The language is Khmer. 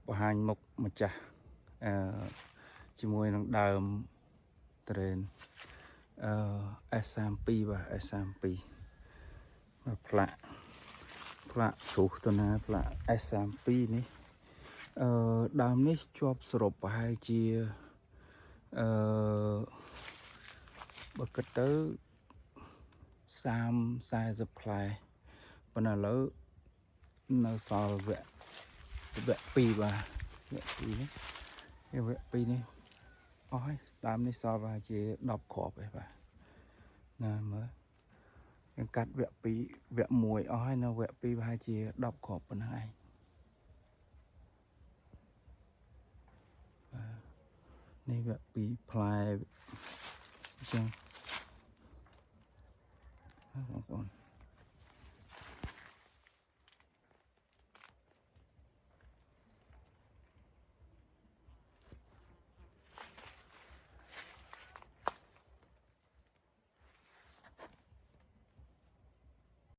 បង្ហាញមុខម្ចាស់ជាមួយនឹងដើមត្រេនS32 បាទ S32 ផ្លាកជ្រុះទៅណាផ្លាក S32 នេះដើមនេះជាប់សរុបប្រហែលជាបើគិតទៅ30-40 ផ្លែប៉ុន្តែឥឡូវនៅសល់វគ្គ2បាទវគ្គ2នេះវគ្គ2នេះអស់ហើយដើមនេះសល់ប្រហែលជា10គ្រាប់ឯងបាទណាមើលយើងកាត់វគ្គ2វគ្គ1អស់ហើយនៅវគ្គ2ប្រហែលជា10គ្រាប់ប៉ុណ្ណឹងឯងនេះវគ្គ2ផ្លែអញ្ចឹងបងប្អូន